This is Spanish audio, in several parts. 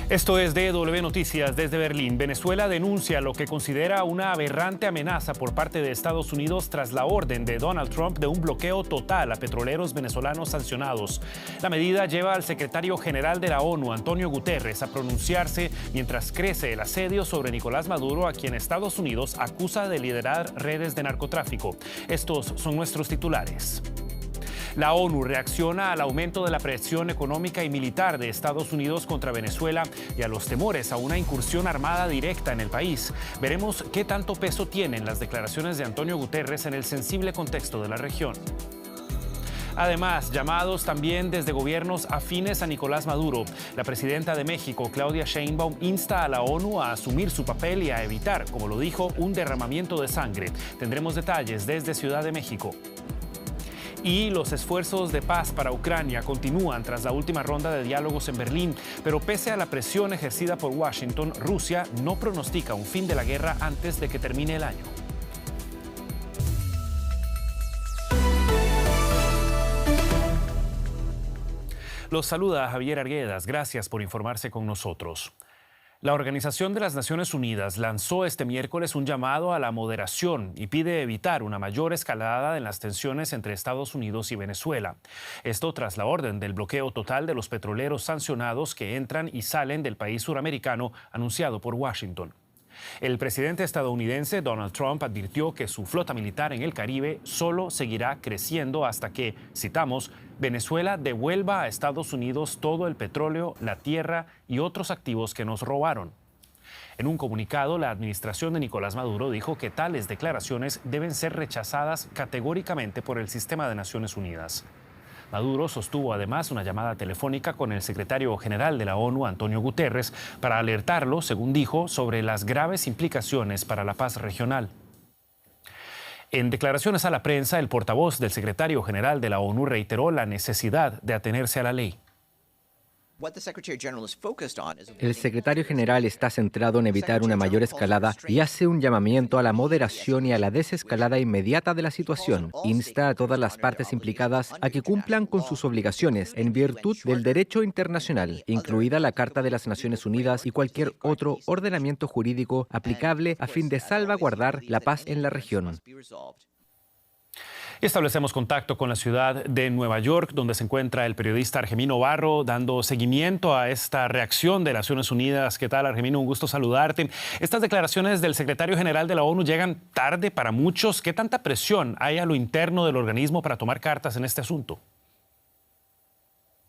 Esto es DW Noticias desde Berlín. Venezuela denuncia lo que considera una aberrante amenaza por parte de Estados Unidos tras la orden de Donald Trump de un bloqueo total a petroleros venezolanos sancionados. La medida lleva al secretario general de la ONU, Antonio Guterres, a pronunciarse mientras crece el asedio sobre Nicolás Maduro, a quien Estados Unidos acusa de liderar redes de narcotráfico. Estos son nuestros titulares. La ONU reacciona al aumento de la presión económica y militar de Estados Unidos contra Venezuela y a los temores a una incursión armada directa en el país. Veremos qué tanto peso tienen las declaraciones de Antonio Guterres en el sensible contexto de la región. Además, llamados también desde gobiernos afines a Nicolás Maduro. La presidenta de México, Claudia Sheinbaum, insta a la ONU a asumir su papel y a evitar, como lo dijo, un derramamiento de sangre. Tendremos detalles desde Ciudad de México. Y los esfuerzos de paz para Ucrania continúan tras la última ronda de diálogos en Berlín, pero pese a la presión ejercida por Washington, Rusia no pronostica un fin de la guerra antes de que termine el año. Los saluda Javier Arguedas. Gracias por informarse con nosotros. La Organización de las Naciones Unidas lanzó este miércoles un llamado a la moderación y pide evitar una mayor escalada en las tensiones entre Estados Unidos y Venezuela. Esto tras la orden del bloqueo total de los petroleros sancionados que entran y salen del país suramericano anunciado por Washington. El presidente estadounidense Donald Trump advirtió que su flota militar en el Caribe solo seguirá creciendo hasta que, citamos, Venezuela devuelva a Estados Unidos todo el petróleo, la tierra y otros activos que nos robaron. En un comunicado, la administración de Nicolás Maduro dijo que tales declaraciones deben ser rechazadas categóricamente por el sistema de Naciones Unidas. Maduro sostuvo además una llamada telefónica con el secretario general de la ONU, Antonio Guterres, para alertarlo, según dijo, sobre las graves implicaciones para la paz regional. En declaraciones a la prensa, el portavoz del secretario general de la ONU reiteró la necesidad de atenerse a la ley. El secretario general está centrado en evitar una mayor escalada y hace un llamamiento a la moderación y a la desescalada inmediata de la situación. Insta a todas las partes implicadas a que cumplan con sus obligaciones en virtud del derecho internacional, incluida la Carta de las Naciones Unidas y cualquier otro ordenamiento jurídico aplicable a fin de salvaguardar la paz en la región. Establecemos contacto con la ciudad de Nueva York, donde se encuentra el periodista Argemino Barro, dando seguimiento a esta reacción de Naciones Unidas. ¿Qué tal, Argemino? Un gusto saludarte. Estas declaraciones del secretario general de la ONU llegan tarde para muchos. ¿Qué tanta presión hay a lo interno del organismo para tomar cartas en este asunto?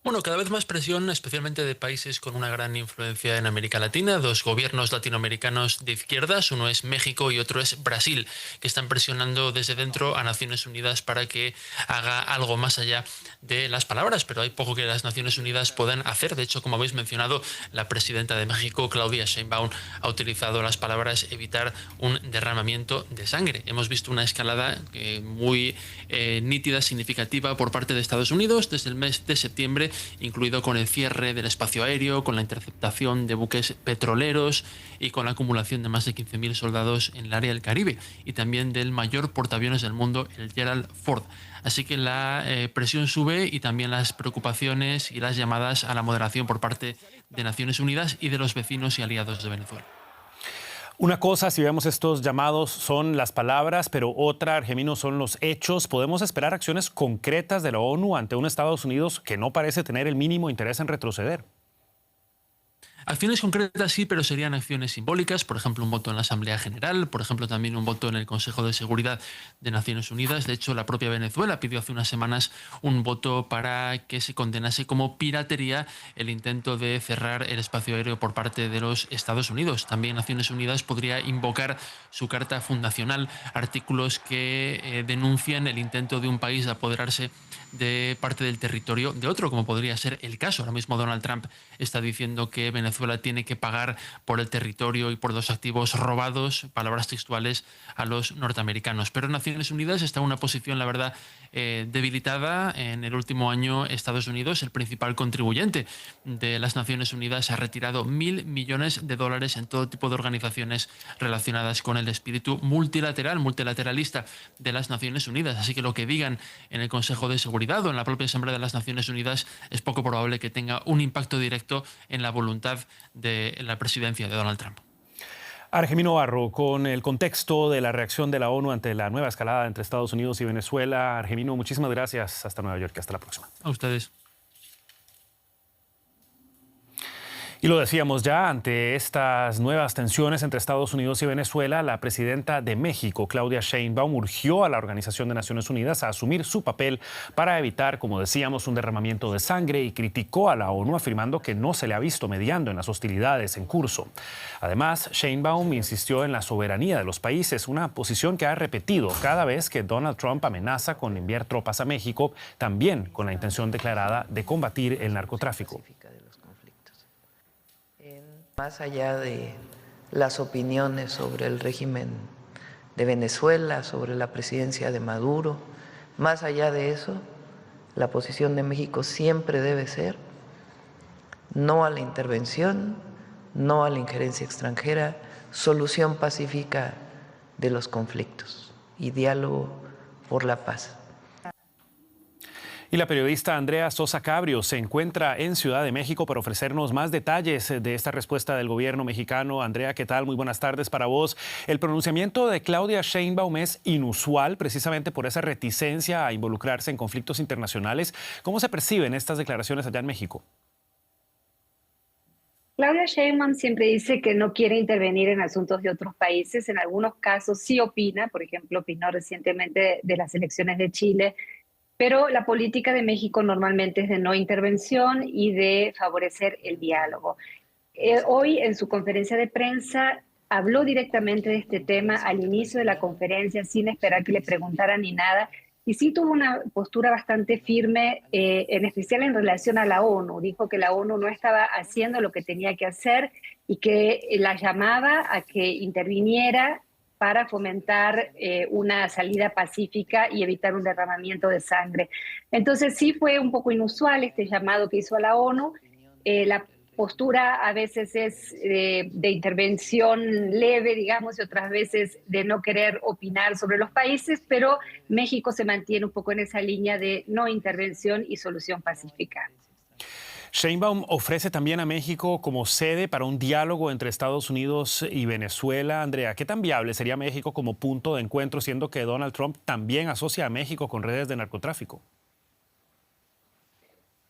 Bueno, cada vez más presión, especialmente de países con una gran influencia en América Latina. Dos gobiernos latinoamericanos de izquierdas, uno es México y otro es Brasil, que están presionando desde dentro a Naciones Unidas para que haga algo más allá de las palabras, pero hay poco que las Naciones Unidas puedan hacer. De hecho, como habéis mencionado, la presidenta de México, Claudia Sheinbaum, ha utilizado las palabras evitar un derramamiento de sangre. Hemos visto una escalada muy nítida, significativa por parte de Estados Unidos desde el mes de septiembre, incluido con el cierre del espacio aéreo, con la interceptación de buques petroleros y con la acumulación de más de 15.000 soldados en el área del Caribe, y también del mayor portaaviones del mundo, el Gerald Ford. Así que la presión sube y también las preocupaciones y las llamadas a la moderación por parte de Naciones Unidas y de los vecinos y aliados de Venezuela. Una cosa, si vemos estos llamados, son las palabras, pero otra, Argemino, son los hechos. ¿Podemos esperar acciones concretas de la ONU ante un Estados Unidos que no parece tener el mínimo interés en retroceder? Acciones concretas sí, pero serían acciones simbólicas, por ejemplo, un voto en la Asamblea General, por ejemplo, también un voto en el Consejo de Seguridad de Naciones Unidas. De hecho, la propia Venezuela pidió hace unas semanas un voto para que se condenase como piratería el intento de cerrar el espacio aéreo por parte de los Estados Unidos. También Naciones Unidas podría invocar su carta fundacional, artículos que denuncian el intento de un país de apoderarse de parte del territorio de otro, como podría ser el caso. Ahora mismo Donald Trump está diciendo que Venezuela tiene que pagar por el territorio y por los activos robados, palabras textuales, a los norteamericanos. Pero Naciones Unidas está en una posición, la verdad, debilitada. En el último año, Estados Unidos, el principal contribuyente de las Naciones Unidas, ha retirado $1.000 millones en todo tipo de organizaciones relacionadas con el espíritu multilateralista de las Naciones Unidas. Así que lo que digan en el Consejo de Seguridad o en la propia Asamblea de las Naciones Unidas es poco probable que tenga un impacto directo en la voluntad de la presidencia de Donald Trump. Argemino Barro, con el contexto de la reacción de la ONU ante la nueva escalada entre Estados Unidos y Venezuela. Argemino, muchísimas gracias. Hasta Nueva York. Hasta la próxima. A ustedes. Y lo decíamos ya, ante estas nuevas tensiones entre Estados Unidos y Venezuela, la presidenta de México, Claudia Sheinbaum, urgió a la Organización de Naciones Unidas a asumir su papel para evitar, como decíamos, un derramamiento de sangre y criticó a la ONU afirmando que no se le ha visto mediando en las hostilidades en curso. Además, Sheinbaum insistió en la soberanía de los países, una posición que ha repetido cada vez que Donald Trump amenaza con enviar tropas a México, también con la intención declarada de combatir el narcotráfico. Más allá de las opiniones sobre el régimen de Venezuela, sobre la presidencia de Maduro, más allá de eso, la posición de México siempre debe ser no a la intervención, no a la injerencia extranjera, solución pacífica de los conflictos y diálogo por la paz. Y la periodista Andrea Sosa Cabrio se encuentra en Ciudad de México para ofrecernos más detalles de esta respuesta del gobierno mexicano. Andrea, ¿qué tal? Muy buenas tardes para vos. El pronunciamiento de Claudia Sheinbaum es inusual precisamente por esa reticencia a involucrarse en conflictos internacionales. ¿Cómo se perciben estas declaraciones allá en México? Claudia Sheinbaum siempre dice que no quiere intervenir en asuntos de otros países. En algunos casos sí opina, por ejemplo, opinó recientemente de las elecciones de Chile. Pero la política de México normalmente es de no intervención y de favorecer el diálogo. Hoy en su conferencia de prensa habló directamente de este tema al inicio de la conferencia sin esperar que le preguntaran ni nada. Y sí tuvo una postura bastante firme, en especial en relación a la ONU. Dijo que la ONU no estaba haciendo lo que tenía que hacer y que la llamaba a que interviniera para fomentar una salida pacífica y evitar un derramamiento de sangre. Entonces sí fue un poco inusual este llamado que hizo a la ONU. La postura a veces es de intervención leve, digamos, y otras veces de no querer opinar sobre los países, pero México se mantiene un poco en esa línea de no intervención y solución pacífica. Sheinbaum ofrece también a México como sede para un diálogo entre Estados Unidos y Venezuela. Andrea, ¿qué tan viable sería México como punto de encuentro, siendo que Donald Trump también asocia a México con redes de narcotráfico?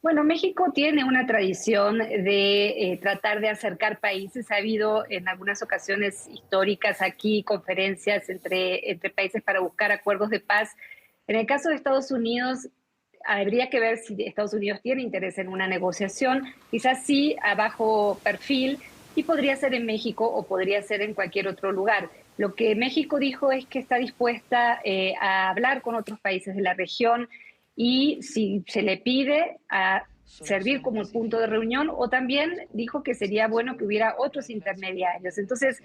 Bueno, México tiene una tradición de tratar de acercar países. Ha habido en algunas ocasiones históricas aquí conferencias entre países para buscar acuerdos de paz. En el caso de Estados Unidos, habría que ver si Estados Unidos tiene interés en una negociación, quizás sí a bajo perfil, y podría ser en México o podría ser en cualquier otro lugar. Lo que México dijo es que está dispuesta a hablar con otros países de la región y si se le pide a servir como punto de reunión, o también dijo que sería bueno que hubiera otros intermediarios. Entonces,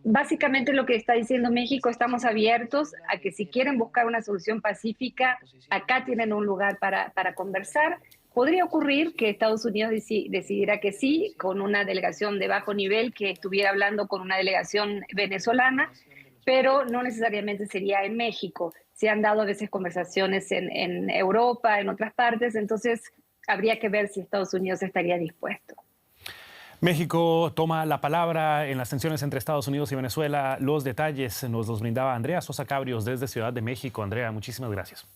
básicamente lo que está diciendo México, estamos abiertos a que si quieren buscar una solución pacífica, acá tienen un lugar para conversar. Podría ocurrir que Estados Unidos decidiera que sí, con una delegación de bajo nivel que estuviera hablando con una delegación venezolana, pero no necesariamente sería en México. Se han dado a veces conversaciones en Europa, en otras partes, entonces habría que ver si Estados Unidos estaría dispuesto. México toma la palabra en las tensiones entre Estados Unidos y Venezuela. Los detalles nos los brindaba Andrea Sosa Cabrios desde Ciudad de México. Andrea, muchísimas gracias.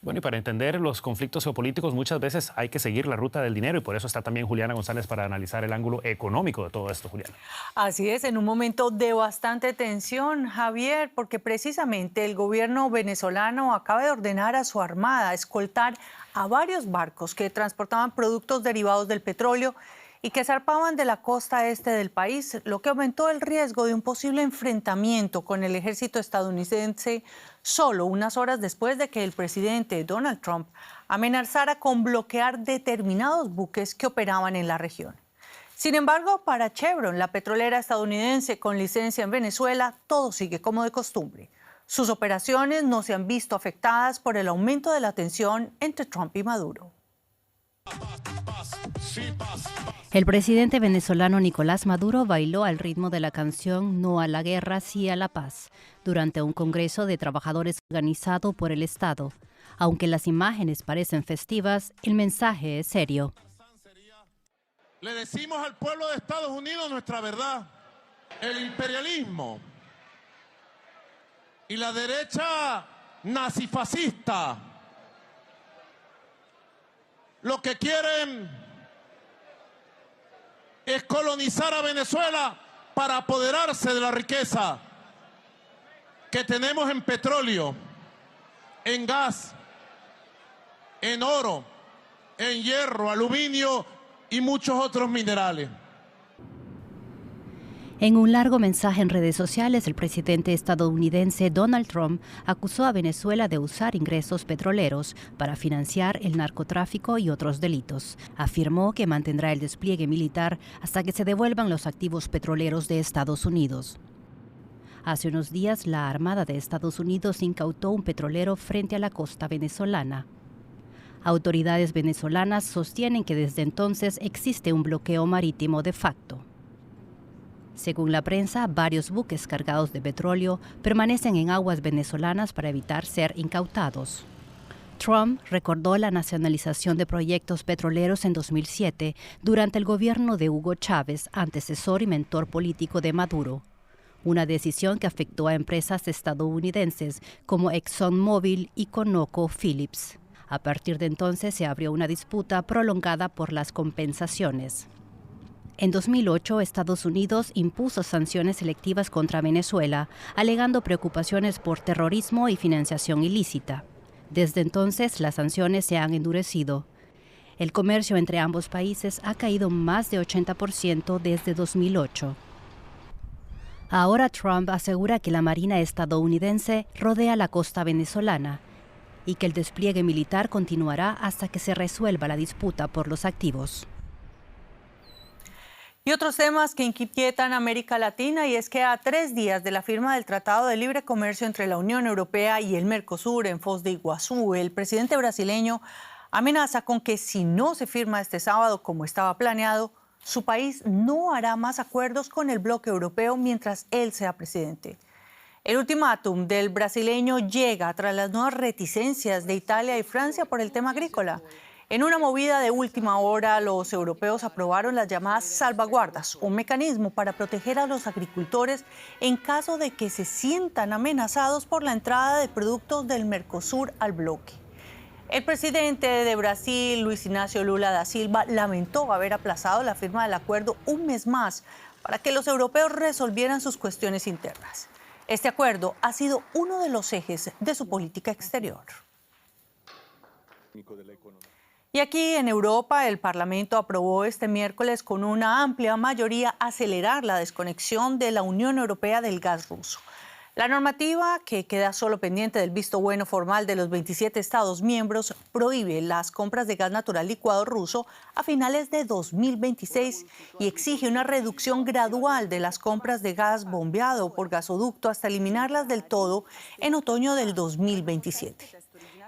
Bueno, y para entender los conflictos geopolíticos muchas veces hay que seguir la ruta del dinero y por eso está también Juliana González para analizar el ángulo económico de todo esto, Juliana. Así es, en un momento de bastante tensión, Javier, porque precisamente el gobierno venezolano acaba de ordenar a su armada escoltar a varios barcos que transportaban productos derivados del petróleo y que zarpaban de la costa este del país, lo que aumentó el riesgo de un posible enfrentamiento con el ejército estadounidense solo unas horas después de que el presidente Donald Trump amenazara con bloquear determinados buques que operaban en la región. Sin embargo, para Chevron, la petrolera estadounidense con licencia en Venezuela, todo sigue como de costumbre. Sus operaciones no se han visto afectadas por el aumento de la tensión entre Trump y Maduro. El presidente venezolano Nicolás Maduro bailó al ritmo de la canción No a la guerra, sí a la paz, durante un congreso de trabajadores organizado por el Estado. Aunque las imágenes parecen festivas, el mensaje es serio. Le decimos al pueblo de Estados Unidos nuestra verdad. El imperialismo y la derecha nazifascista lo que quieren es colonizar a Venezuela para apoderarse de la riqueza que tenemos en petróleo, en gas, en oro, en hierro, aluminio y muchos otros minerales. En un largo mensaje en redes sociales, el presidente estadounidense Donald Trump acusó a Venezuela de usar ingresos petroleros para financiar el narcotráfico y otros delitos. Afirmó que mantendrá el despliegue militar hasta que se devuelvan los activos petroleros de Estados Unidos. Hace unos días, la Armada de Estados Unidos incautó un petrolero frente a la costa venezolana. Autoridades venezolanas sostienen que desde entonces existe un bloqueo marítimo de facto. Según la prensa, varios buques cargados de petróleo permanecen en aguas venezolanas para evitar ser incautados. Trump recordó la nacionalización de proyectos petroleros en 2007 durante el gobierno de Hugo Chávez, antecesor y mentor político de Maduro. Una decisión que afectó a empresas estadounidenses como ExxonMobil y ConocoPhillips. A partir de entonces se abrió una disputa prolongada por las compensaciones. En 2008, Estados Unidos impuso sanciones selectivas contra Venezuela, alegando preocupaciones por terrorismo y financiación ilícita. Desde entonces, las sanciones se han endurecido. El comercio entre ambos países ha caído más de 80% desde 2008. Ahora Trump asegura que la Marina estadounidense rodea la costa venezolana y que el despliegue militar continuará hasta que se resuelva la disputa por los activos. Y otros temas que inquietan a América Latina, y es que a 3 días de la firma del Tratado de Libre Comercio entre la Unión Europea y el Mercosur en Foz de Iguazú, el presidente brasileño amenaza con que si no se firma este sábado como estaba planeado, su país no hará más acuerdos con el bloque europeo mientras él sea presidente. El ultimátum del brasileño llega tras las nuevas reticencias de Italia y Francia por el tema agrícola. En una movida de última hora, los europeos aprobaron las llamadas salvaguardas, un mecanismo para proteger a los agricultores en caso de que se sientan amenazados por la entrada de productos del Mercosur al bloque. El presidente de Brasil, Luis Ignacio Lula da Silva, lamentó haber aplazado la firma del acuerdo un mes más para que los europeos resolvieran sus cuestiones internas. Este acuerdo ha sido uno de los ejes de su política exterior. Y aquí en Europa, el Parlamento aprobó este miércoles con una amplia mayoría acelerar la desconexión de la Unión Europea del gas ruso. La normativa, que queda solo pendiente del visto bueno formal de los 27 Estados miembros, prohíbe las compras de gas natural licuado ruso a finales de 2026 y exige una reducción gradual de las compras de gas bombeado por gasoducto hasta eliminarlas del todo en otoño del 2027.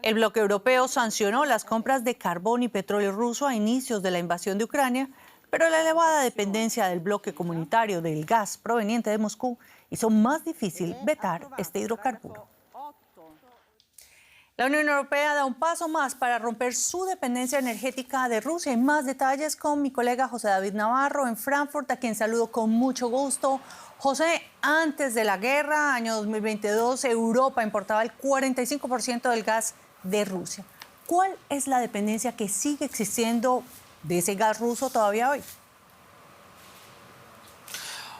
El bloque europeo sancionó las compras de carbón y petróleo ruso a inicios de la invasión de Ucrania, pero la elevada dependencia del bloque comunitario del gas proveniente de Moscú hizo más difícil vetar este hidrocarburo. La Unión Europea da un paso más para romper su dependencia energética de Rusia. Y más detalles con mi colega José David Navarro en Frankfurt, a quien saludo con mucho gusto. José, antes de la guerra, año 2022, Europa importaba el 45% del gas de Rusia. ¿Cuál es la dependencia que sigue existiendo de ese gas ruso todavía hoy?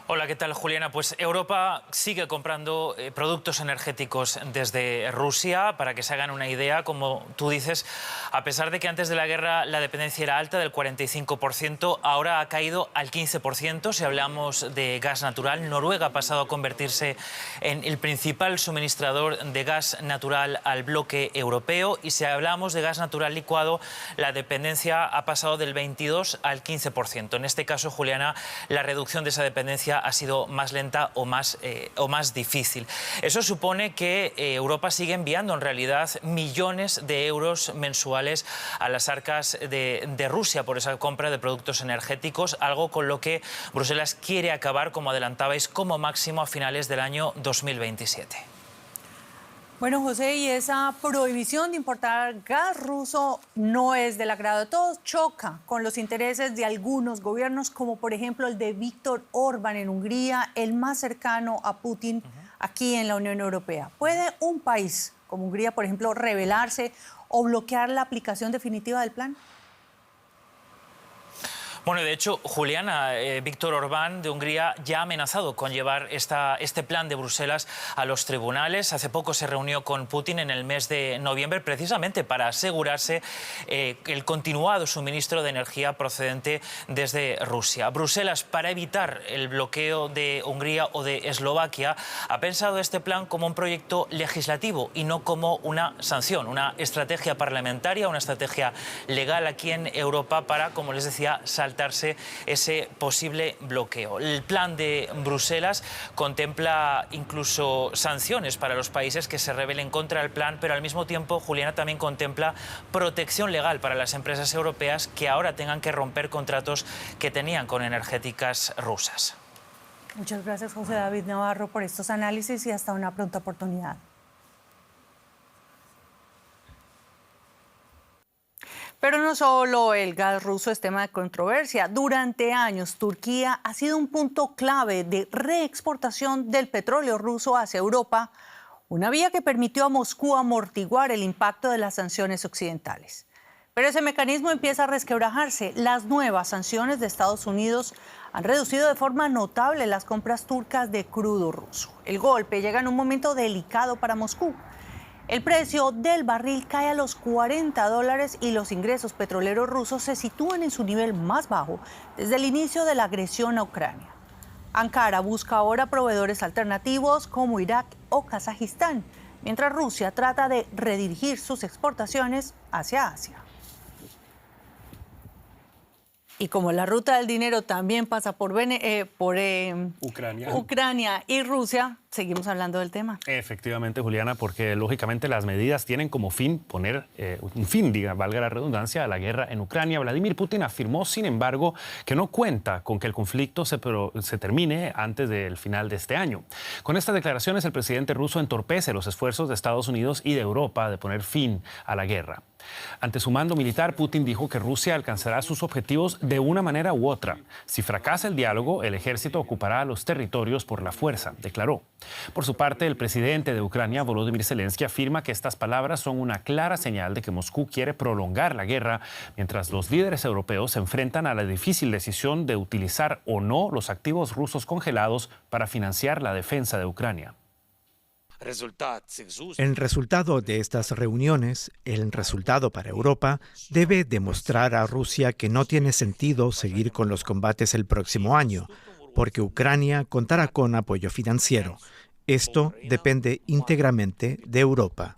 Hola, ¿qué tal, Juliana? Pues Europa sigue comprando productos energéticos desde Rusia. Para que se hagan una idea, como tú dices, a pesar de que antes de la guerra la dependencia era alta, del 45%, ahora ha caído al 15%. Si hablamos de gas natural, Noruega ha pasado a convertirse en el principal suministrador de gas natural al bloque europeo. Y si hablamos de gas natural licuado, la dependencia ha pasado del 22 al 15%. En este caso, Juliana, la reducción de esa dependencia ha sido más lenta o más difícil. Eso supone que Europa sigue enviando en realidad millones de euros mensuales a las arcas de Rusia por esa compra de productos energéticos, algo con lo que Bruselas quiere acabar, como adelantabais, como máximo a finales del año 2027. Bueno, José, y esa prohibición de importar gas ruso no es del agrado de todos, choca con los intereses de algunos gobiernos, como por ejemplo el de Víctor Orbán en Hungría, el más cercano a Putin aquí en la Unión Europea. ¿Puede un país como Hungría, por ejemplo, rebelarse o bloquear la aplicación definitiva del plan? Bueno, de hecho, Juliana, Víctor Orbán de Hungría ya ha amenazado con llevar este plan de Bruselas a los tribunales. Hace poco se reunió con Putin en el mes de noviembre precisamente para asegurarse el continuado suministro de energía procedente desde Rusia. Bruselas, para evitar el bloqueo de Hungría o de Eslovaquia, ha pensado este plan como un proyecto legislativo y no como una sanción, una estrategia parlamentaria, una estrategia legal aquí en Europa para, como les decía, saltarse ese posible bloqueo. El plan de Bruselas contempla incluso sanciones para los países que se rebelen contra el plan, pero al mismo tiempo, Juliana, también contempla protección legal para las empresas europeas que ahora tengan que romper contratos que tenían con energéticas rusas. Muchas gracias, José David Navarro, por estos análisis y hasta una pronta oportunidad. Pero no solo el gas ruso es tema de controversia. Durante años, Turquía ha sido un punto clave de reexportación del petróleo ruso hacia Europa, una vía que permitió a Moscú amortiguar el impacto de las sanciones occidentales. Pero ese mecanismo empieza a resquebrajarse. Las nuevas sanciones de Estados Unidos han reducido de forma notable las compras turcas de crudo ruso. El golpe llega en un momento delicado para Moscú. El precio del barril cae a los $40 y los ingresos petroleros rusos se sitúan en su nivel más bajo desde el inicio de la agresión a Ucrania. Ankara busca ahora proveedores alternativos como Irak o Kazajistán, mientras Rusia trata de redirigir sus exportaciones hacia Asia. Y como la ruta del dinero también pasa por Ucrania y Rusia, seguimos hablando del tema. Efectivamente, Juliana, porque lógicamente las medidas tienen como fin poner un fin, valga la redundancia, a la guerra en Ucrania. Vladimir Putin afirmó, sin embargo, que no cuenta con que el conflicto se termine antes del final de este año. Con estas declaraciones, el presidente ruso entorpece los esfuerzos de Estados Unidos y de Europa de poner fin a la guerra. Ante su mando militar, Putin dijo que Rusia alcanzará sus objetivos de una manera u otra. Si fracasa el diálogo, el ejército ocupará los territorios por la fuerza, declaró. Por su parte, el presidente de Ucrania, Volodymyr Zelensky, afirma que estas palabras son una clara señal de que Moscú quiere prolongar la guerra, mientras los líderes europeos se enfrentan a la difícil decisión de utilizar o no los activos rusos congelados para financiar la defensa de Ucrania. El resultado de estas reuniones, el resultado para Europa, debe demostrar a Rusia que no tiene sentido seguir con los combates el próximo año, porque Ucrania contará con apoyo financiero. Esto depende íntegramente de Europa.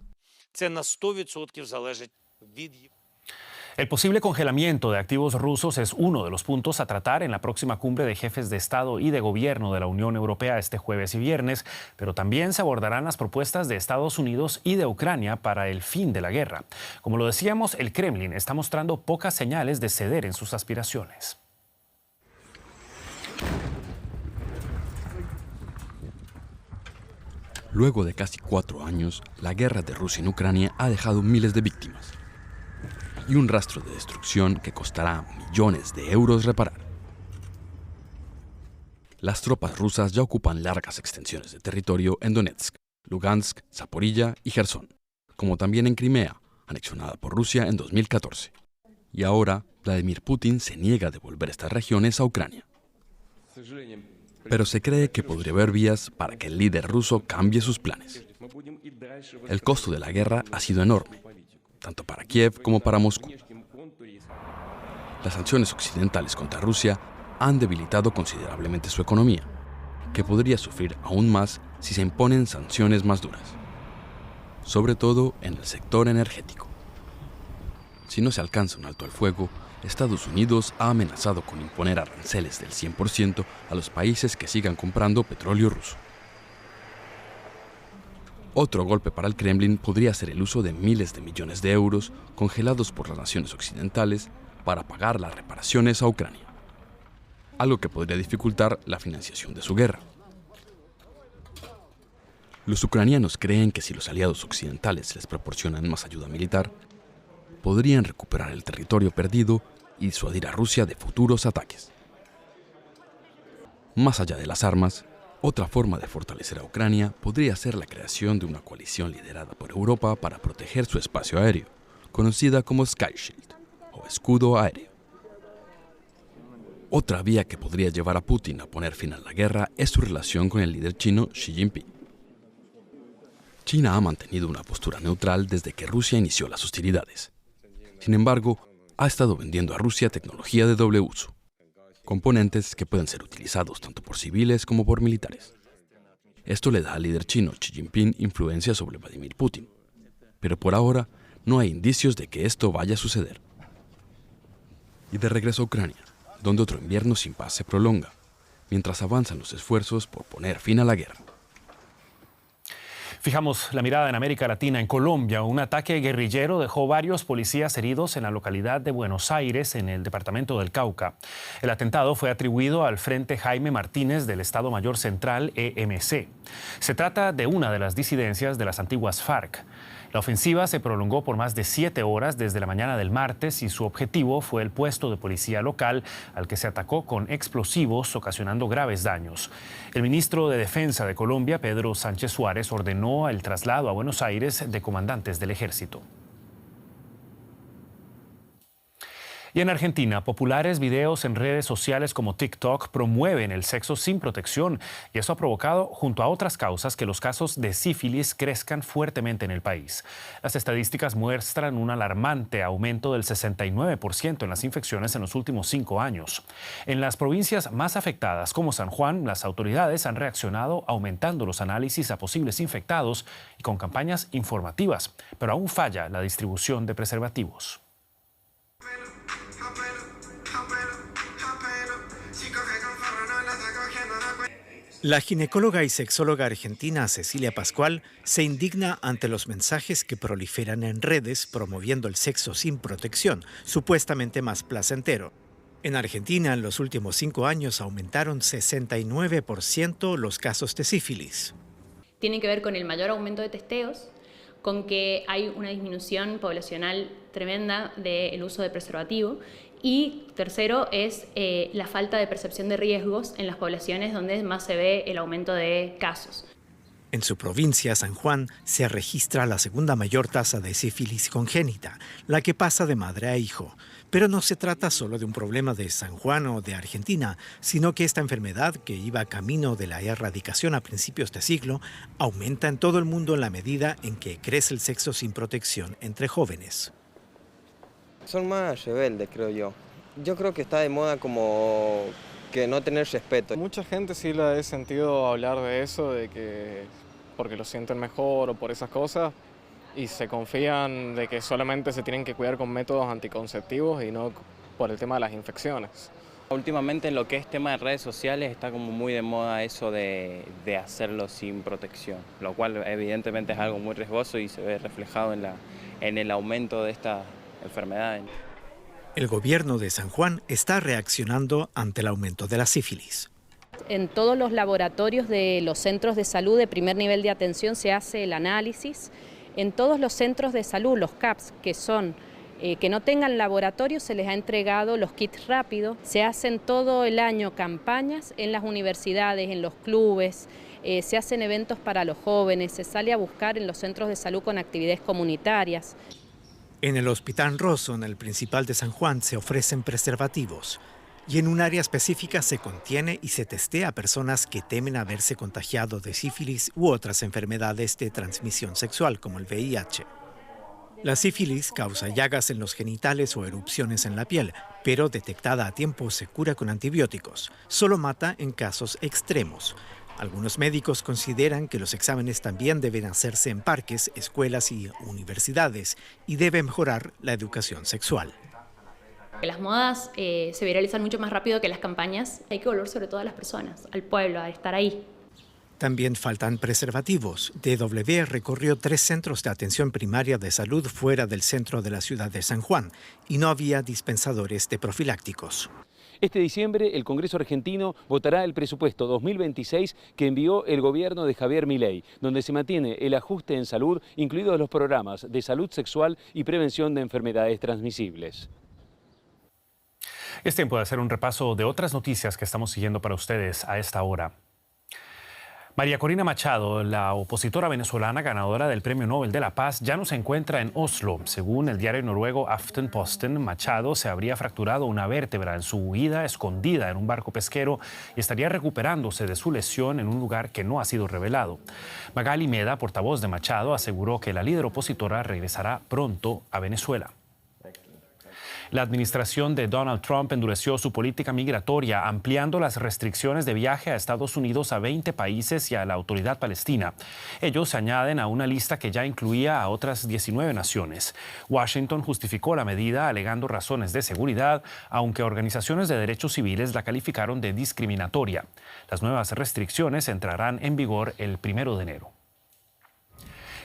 El posible congelamiento de activos rusos es uno de los puntos a tratar en la próxima cumbre de jefes de Estado y de Gobierno de la Unión Europea este jueves y viernes, pero también se abordarán las propuestas de Estados Unidos y de Ucrania para el fin de la guerra. Como lo decíamos, el Kremlin está mostrando pocas señales de ceder en sus aspiraciones. Luego de casi 4 años, la guerra de Rusia en Ucrania ha dejado miles de víctimas y un rastro de destrucción que costará millones de euros reparar. Las tropas rusas ya ocupan largas extensiones de territorio en Donetsk, Lugansk, Zaporilla y Jersón, como también en Crimea, anexionada por Rusia en 2014. Y ahora, Vladimir Putin se niega a devolver estas regiones a Ucrania. Pero se cree que podría haber vías para que el líder ruso cambie sus planes. El costo de la guerra ha sido enorme, tanto para Kiev como para Moscú. Las sanciones occidentales contra Rusia han debilitado considerablemente su economía, que podría sufrir aún más si se imponen sanciones más duras, sobre todo en el sector energético. Si no se alcanza un alto al fuego, Estados Unidos ha amenazado con imponer aranceles del 100% a los países que sigan comprando petróleo ruso. Otro golpe para el Kremlin podría ser el uso de miles de millones de euros congelados por las naciones occidentales para pagar las reparaciones a Ucrania, algo que podría dificultar la financiación de su guerra. Los ucranianos creen que si los aliados occidentales les proporcionan más ayuda militar, podrían recuperar el territorio perdido y disuadir a Rusia de futuros ataques. Más allá de las armas, otra forma de fortalecer a Ucrania podría ser la creación de una coalición liderada por Europa para proteger su espacio aéreo, conocida como Sky Shield o escudo aéreo. Otra vía que podría llevar a Putin a poner fin a la guerra es su relación con el líder chino Xi Jinping. China ha mantenido una postura neutral desde que Rusia inició las hostilidades. Sin embargo, ha estado vendiendo a Rusia tecnología de doble uso, componentes que pueden ser utilizados tanto por civiles como por militares. Esto le da al líder chino Xi Jinping influencia sobre Vladimir Putin, pero por ahora no hay indicios de que esto vaya a suceder. Y de regreso a Ucrania, donde otro invierno sin paz se prolonga, mientras avanzan los esfuerzos por poner fin a la guerra. Fijamos la mirada en América Latina. En Colombia, un ataque guerrillero dejó varios policías heridos en la localidad de Buenos Aires, en el departamento del Cauca. El atentado fue atribuido al Frente Jaime Martínez del Estado Mayor Central, EMC. Se trata de una de las disidencias de las antiguas FARC. La ofensiva se prolongó por más de 7 horas desde la mañana del martes y su objetivo fue el puesto de policía local, al que se atacó con explosivos, ocasionando graves daños. El ministro de Defensa de Colombia, Pedro Sánchez Suárez, ordenó el traslado a Buenos Aires de comandantes del ejército. Y en Argentina, populares videos en redes sociales como TikTok promueven el sexo sin protección, y eso ha provocado, junto a otras causas, que los casos de sífilis crezcan fuertemente en el país. Las estadísticas muestran un alarmante aumento del 69% en las infecciones en los últimos 5 años. En las provincias más afectadas, como San Juan, las autoridades han reaccionado aumentando los análisis a posibles infectados y con campañas informativas, pero aún falla la distribución de preservativos. La ginecóloga y sexóloga argentina Cecilia Pascual se indigna ante los mensajes que proliferan en redes promoviendo el sexo sin protección, supuestamente más placentero. En Argentina, en los últimos 5 años aumentaron 69% los casos de sífilis. Tiene que ver con el mayor aumento de testeos, con que hay una disminución poblacional tremenda del uso de preservativo. Y tercero es la falta de percepción de riesgos en las poblaciones donde más se ve el aumento de casos. En su provincia, San Juan, se registra la segunda mayor tasa de sífilis congénita, la que pasa de madre a hijo. Pero no se trata solo de un problema de San Juan o de Argentina, sino que esta enfermedad, que iba camino de la erradicación a principios de siglo, aumenta en todo el mundo en la medida en que crece el sexo sin protección entre jóvenes. Son más rebeldes, creo yo. Yo creo que está de moda como que no tener respeto. Mucha gente sí la he sentido hablar de eso, de que porque lo sienten mejor o por esas cosas, y se confían de que solamente se tienen que cuidar con métodos anticonceptivos y no por el tema de las infecciones. Últimamente en lo que es tema de redes sociales está como muy de moda eso de hacerlo sin protección, lo cual evidentemente es algo muy riesgoso y se ve reflejado en el aumento de esta enfermedades. El gobierno de San Juan está reaccionando ante el aumento de la sífilis. En todos los laboratorios de los centros de salud de primer nivel de atención se hace el análisis. En todos los centros de salud, los CAPS, que no tengan laboratorio, se les ha entregado los kits rápidos. Se hacen todo el año campañas en las universidades, en los clubes, se hacen eventos para los jóvenes, se sale a buscar en los centros de salud con actividades comunitarias. En el Hospital Rosson, el principal de San Juan, se ofrecen preservativos. Y en un área específica se contiene y se testea a personas que temen haberse contagiado de sífilis u otras enfermedades de transmisión sexual, como el VIH. La sífilis causa llagas en los genitales o erupciones en la piel, pero detectada a tiempo se cura con antibióticos. Solo mata en casos extremos. Algunos médicos consideran que los exámenes también deben hacerse en parques, escuelas y universidades, y debe mejorar la educación sexual. Las modas se viralizan mucho más rápido que las campañas. Hay que volver sobre todo a las personas, al pueblo, a estar ahí. También faltan preservativos. DW recorrió 3 centros de atención primaria de salud fuera del centro de la ciudad de San Juan y no había dispensadores de profilácticos. Este diciembre el Congreso argentino votará el presupuesto 2026 que envió el gobierno de Javier Milei, donde se mantiene el ajuste en salud, incluidos los programas de salud sexual y prevención de enfermedades transmisibles. Es tiempo de hacer un repaso de otras noticias que estamos siguiendo para ustedes a esta hora. María Corina Machado, la opositora venezolana ganadora del Premio Nobel de la Paz, ya no se encuentra en Oslo. Según el diario noruego Aftenposten, Machado se habría fracturado una vértebra en su huida escondida en un barco pesquero y estaría recuperándose de su lesión en un lugar que no ha sido revelado. Magali Meda, portavoz de Machado, aseguró que la líder opositora regresará pronto a Venezuela. La administración de Donald Trump endureció su política migratoria, ampliando las restricciones de viaje a Estados Unidos a 20 países y a la Autoridad Palestina. Ellos se añaden a una lista que ya incluía a otras 19 naciones. Washington justificó la medida alegando razones de seguridad, aunque organizaciones de derechos civiles la calificaron de discriminatoria. Las nuevas restricciones entrarán en vigor el 1 de enero.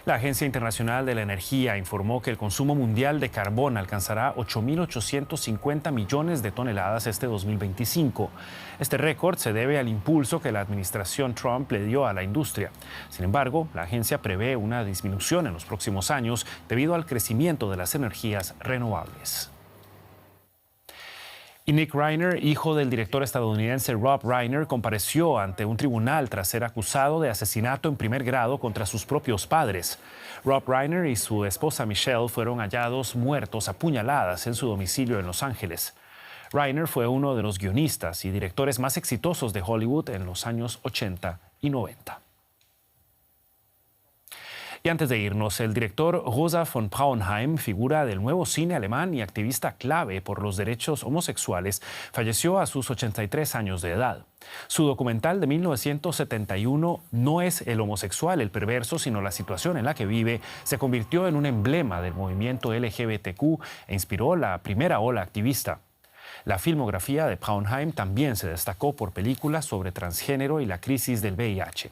La Agencia Internacional de la Energía informó que el consumo mundial de carbón alcanzará 8.850 millones de toneladas este 2025. Este récord se debe al impulso que la administración Trump le dio a la industria. Sin embargo, la agencia prevé una disminución en los próximos años debido al crecimiento de las energías renovables. Y Nick Reiner, hijo del director estadounidense Rob Reiner, compareció ante un tribunal tras ser acusado de asesinato en primer grado contra sus propios padres. Rob Reiner y su esposa Michelle fueron hallados muertos a puñaladas en su domicilio en Los Ángeles. Reiner fue uno de los guionistas y directores más exitosos de Hollywood en los años 80 y 90. Y antes de irnos, el director Rosa von Braunheim, figura del nuevo cine alemán y activista clave por los derechos homosexuales, falleció a sus 83 años de edad. Su documental de 1971, No es el homosexual el perverso, sino la situación en la que vive, se convirtió en un emblema del movimiento LGBTQ e inspiró la primera ola activista. La filmografía de Braunheim también se destacó por películas sobre transgénero y la crisis del VIH.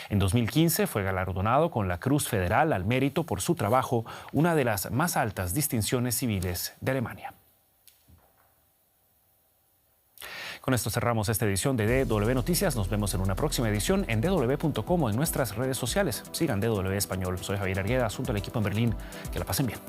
En 2015 fue galardonado con la Cruz Federal al Mérito por su trabajo, una de las más altas distinciones civiles de Alemania. Con esto cerramos esta edición de DW Noticias. Nos vemos en una próxima edición en dw.com o en nuestras redes sociales. Sigan DW Español. Soy Javier Argueda, asunto del equipo en Berlín. Que la pasen bien.